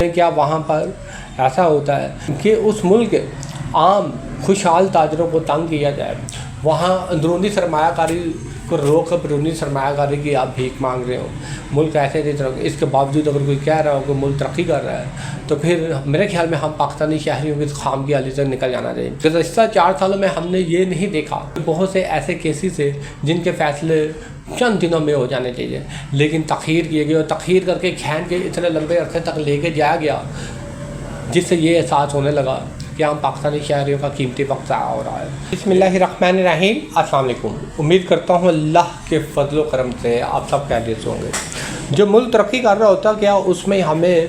کیا وہاں پر ایسا ہوتا ہے کہ اس ملک کے عام خوشحال تاجروں کو تنگ کیا جائے؟ وہاں اندرونی سرمایہ کاری کو روک کر بیرونی سرمایہ کاری کی آپ بھیک مانگ رہے ہو. ملک ایسے نہیں ترقی، اس کے باوجود اگر کوئی کہہ رہا ہو کہ ملک ترقی کر رہا ہے تو پھر میرے خیال میں ہم پاکستانی شہریوں کی خام کی حالی سے نکل جانا چاہیے. گزشتہ 4 سالوں میں ہم نے یہ نہیں دیکھا، بہت سے ایسے کیسز ہیں جن کے فیصلے چند دنوں میں ہو جانے چاہیے لیکن تاخیر کیے گئے، اور تاخیر کر کے کھین کے اتنے لمبے عرصے تک لے کے جایا گیا جس سے یہ احساس ہونے لگا کہ ہم پاکستانی شہریوں کا قیمتی وقت ضائع ہو رہا ہے. بسم اللہ الرحمن الرحیم. السلام علیکم. امید کرتا ہوں اللہ کے فضل و کرم سے آپ سب خیریت سے ہوں گے. جو ملک ترقی کر رہا ہوتا کیا اس میں ہمیں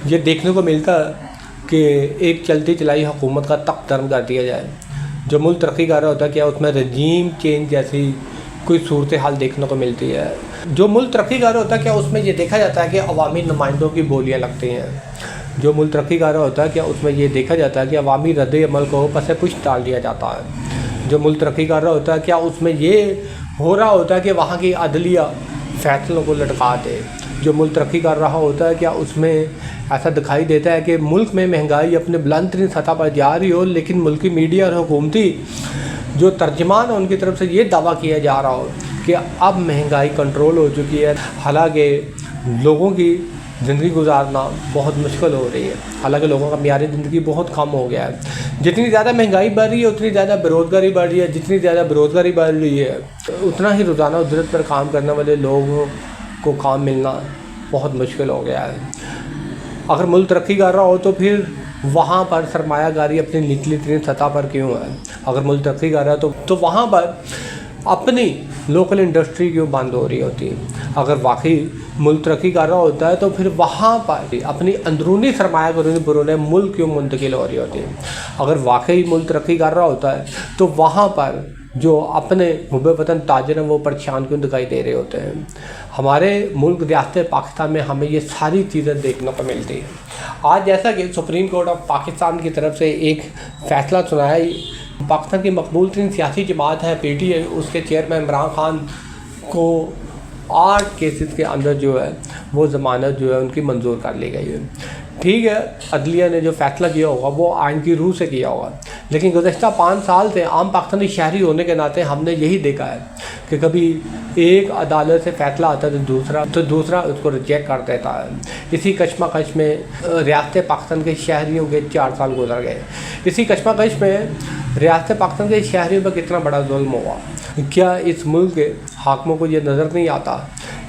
یہ دیکھنے کو ملتا کہ ایک چلتی چلائی حکومت کا تخت نرم کر دیا جائے. جو ملک ترقی کر رہا ہوتا کیا اس میں رجیم چینج جیسی کوئی صورتحال دیکھنے کو ملتی ہے. جو ملک ترقی کر رہا ہوتا کیا اس میں یہ دیکھا جاتا ہے کہ عوامی نمائندوں کی بولیاں لگتی ہیں. جو ملک ترقی کر رہا ہوتا ہے کیا اس میں یہ دیکھا جاتا ہے کہ عوامی رد عمل کو پس پش ڈال دیا جاتا ہے. جو ملک ترقی کر رہا ہوتا ہے کیا اس میں یہ ہو رہا ہوتا ہے کہ وہاں کی عدلیہ فیصلوں کو لٹکا دے. جو ملک ترقی کر رہا ہوتا ہے کیا اس میں ایسا دکھائی دیتا ہے کہ ملک میں مہنگائی اپنے بلند ترین سطح پر جا رہی ہو لیکن ملکی میڈیا اور حکومتی جو ترجمان ہیں ان کی طرف سے یہ دعویٰ کیا جا رہا ہو کہ اب مہنگائی کنٹرول ہو چکی ہے، حالانکہ لوگوں کی زندگی گزارنا بہت مشکل ہو رہی ہے. حالانکہ لوگوں کا معیار زندگی بہت کم ہو گیا ہے. جتنی زیادہ مہنگائی بڑھ رہی ہے اتنی زیادہ بیروزگاری بڑھ رہی ہے. جتنی زیادہ بیروزگاری بڑھ رہی ہے اتنا ہی روزانہ اجرت پر کام کرنے والے لوگوں کو کام ملنا بہت مشکل ہو گیا ہے. اگر ملک ترقی کر رہا ہو تو پھر وہاں پر سرمایہ کاری اپنی نچلی ترین سطح پر کیوں ہے؟ اگر ملک ترقی کر رہا ہے تو وہاں پر اپنی لوکل انڈسٹری کیوں بند ہو رہی ہوتی ہے؟ اگر واقعی ملک ترقی کر رہا ہوتا ہے تو پھر وہاں پر اپنی اندرونی سرمایہ کاری بیرون ملک کیوں منتقل ہو رہی ہوتی ہے؟ اگر واقعی ملک ترقی کر رہا ہوتا ہے تو وہاں پر جو اپنے حب وطن تاجر ہیں وہ پریشان کیوں دکھائی دے رہے ہوتے ہیں؟ ہمارے ملک ریاست پاکستان میں ہمیں یہ ساری چیزیں دیکھنے کو ملتی ہیں. آج جیسا کہ سپریم کورٹ آف پاکستان کی طرف سے ایک فیصلہ سنایا ہے، پاکستان کی مقبول ترین سیاسی جماعت ہے PTI، اس کے چیئرمین عمران خان کو 8 کیسز کے اندر جو ہے وہ ضمانت جو ہے ان کی منظور کر لی گئی ہے. ٹھیک ہے، عدلیہ نے جو فیصلہ کیا ہوگا وہ آئین کی روح سے کیا ہوگا، لیکن گزشتہ 5 سال سے عام پاکستانی شہری ہونے کے ناطے ہم نے یہی دیکھا ہے کہ کبھی ایک عدالت سے فیصلہ آتا ہے تو دوسرا اس کو ریجیکٹ کر دیتا ہے. اسی کشمکش میں ریاست پاکستان کے شہریوں کے 4 سال گزر گئے. اسی کشمکش میں ریاست پاکستان کے شہریوں پر کتنا بڑا ظلم ہوا. کیا اس ملک کے حاکموں کو یہ نظر نہیں آتا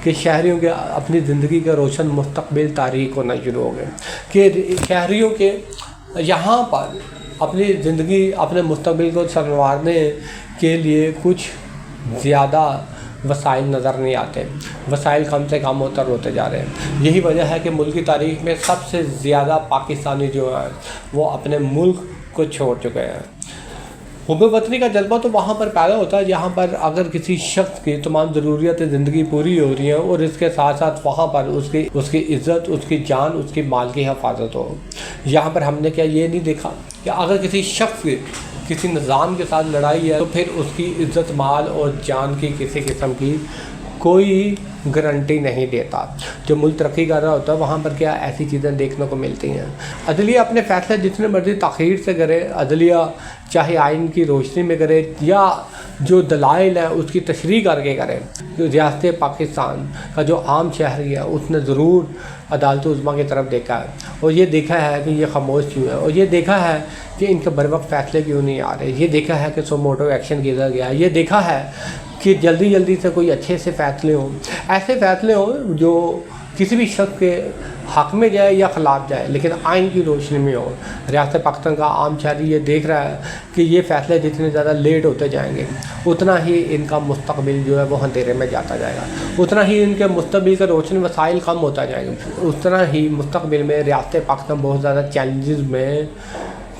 کہ شہریوں کے اپنی زندگی کا روشن مستقبل تاریک ہونا شروع ہو گئے، کہ شہریوں کے یہاں پر اپنی زندگی اپنے مستقبل کو سنوارنے کے لیے کچھ زیادہ وسائل نظر نہیں آتے، وسائل کم سے کم ہوتے جا رہے ہیں. یہی وجہ ہے کہ ملکی تاریخ میں سب سے زیادہ پاکستانی جو ہیں وہ اپنے ملک کو چھوڑ چکے ہیں. حب وطنی کا جذبہ تو وہاں پر پیدا ہوتا ہے جہاں پر اگر کسی شخص کی تمام ضروریات زندگی پوری ہو رہی ہیں اور اس کے ساتھ ساتھ وہاں پر اس کی عزت، اس کی جان، اس کی مال کی حفاظت ہو. یہاں پر ہم نے کیا یہ نہیں دیکھا کہ اگر کسی شخص کی کسی نظام کے ساتھ لڑائی ہے تو پھر اس کی عزت، مال اور جان کی کسی قسم کی کوئی گارنٹی نہیں دیتا. جو ملک ترقی کر رہا ہوتا ہے وہاں پر کیا ایسی چیزیں دیکھنے کو ملتی ہیں. عدلیہ اپنے فیصلے جتنے مرضی تاخیر سے کرے، عدلیہ چاہے آئین کی روشنی میں کرے یا جو دلائل ہیں اس کی تشریح کر کے کرے. ریاست پاکستان کا جو عام شہری ہے اس نے ضرور عدالت عظمیٰ کی طرف دیکھا ہے اور یہ دیکھا ہے کہ یہ خاموش کیوں ہے، اور یہ دیکھا ہے کہ ان کے بروقت فیصلے کیوں نہیں آ رہے. یہ دیکھا ہے کہ سو موٹو ایکشن کیا گیا ہے. یہ دیکھا ہے کہ جلدی سے کوئی اچھے سے فیصلے ہوں، ایسے فیصلے ہوں جو کسی بھی شخص کے حق میں جائے یا خلاف جائے لیکن آئین کی روشنی میں ہو. ریاست پاکستان کا عام شہری یہ دیکھ رہا ہے کہ یہ فیصلے جتنے زیادہ لیٹ ہوتے جائیں گے اتنا ہی ان کا مستقبل جو ہے وہ اندھیرے میں جاتا جائے گا، اتنا ہی ان کے مستقبل کا روشنی وسائل کم ہوتا جائے گا، اتنا ہی مستقبل میں ریاست پاکستان بہت زیادہ چیلنجز میں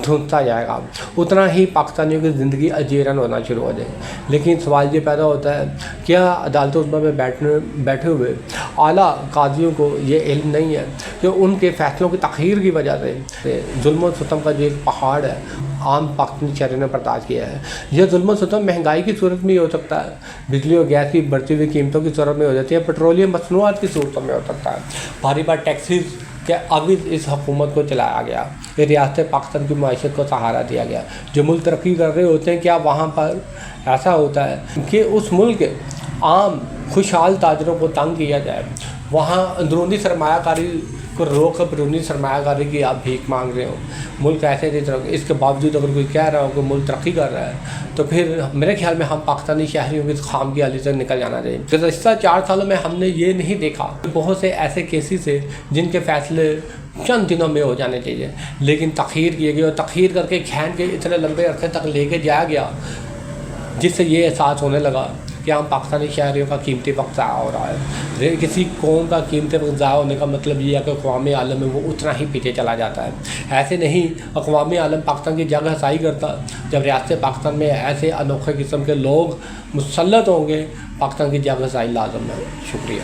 دھنستا جائے گا، اتنا ہی پاکستانیوں کی زندگی اجیرن ہونا شروع ہو جائے. لیکن سوال یہ پیدا ہوتا ہے کیا عدالت عظمیٰ میں بیٹھے ہوئے اعلیٰ قاضیوں کو یہ علم نہیں ہے کہ ان کے فیصلوں کی تاخیر کی وجہ سے ظلم و ستم کا جو ایک پہاڑ ہے عام پاکستانی شہریوں نے برداشت کیا ہے. یہ ظلم و ستم مہنگائی کی صورت میں ہو سکتا ہے، بجلی اور گیس کی بڑھتی ہوئی قیمتوں کی صورت میں ہو جاتی ہے، پیٹرولیم مصنوعات کی صورتوں میں ہو سکتا ہے، بھاری ٹیکسیز کہ ابھی اس حکومت کو چلایا گیا، ریاست پاکستان کی معیشت کو سہارا دیا گیا۔ جو ملک ترقی کر رہے ہوتے ہیں، کیا وہاں پر ایسا ہوتا ہے کہ اس ملک کے عام خوشحال تاجروں کو تنگ کیا جائے؟ وہاں اندرونی سرمایہ کاری کو روک کر بیرونی سرمایہ کاری کی آپ بھیک مانگ رہے ہو۔ ملک ایسے نہیں ترقی، اس کے باوجود اگر کوئی کہہ رہا ہو کہ ملک ترقی کر رہا ہے، تو پھر میرے خیال میں ہم پاکستانی شہریوں کی خام کی حالی سے نکل جانا چاہیے۔ گزشتہ 4 سالوں میں ہم نے یہ نہیں دیکھا، بہت سے ایسے کیسز ہیں جن کے فیصلے چند دنوں میں ہو جانے چاہیے، لیکن تاخیر کیے گئے، اور تاخیر کر کے کھین کے اتنے لمبے عرصے تک لے کے جایا گیا، جس سے یہ احساس ہونے لگا کہ ہم پاکستانی شہریوں کا قیمتی وقت ضائع ہو رہا ہے۔ کسی قوم کا قیمتی وقت ضائع ہونے کا مطلب یہ ہے کہ اقوام عالم میں وہ اتنا ہی پیچھے چلا جاتا ہے۔ ایسے نہیں، اقوام عالم پاکستان کی جگ ہسائی کرتا جب ریاست پاکستان میں ایسے انوکھے قسم کے لوگ مسلط ہوں گے۔ پاکستان کی جگ ہسائی لازم ہے۔ شکریہ۔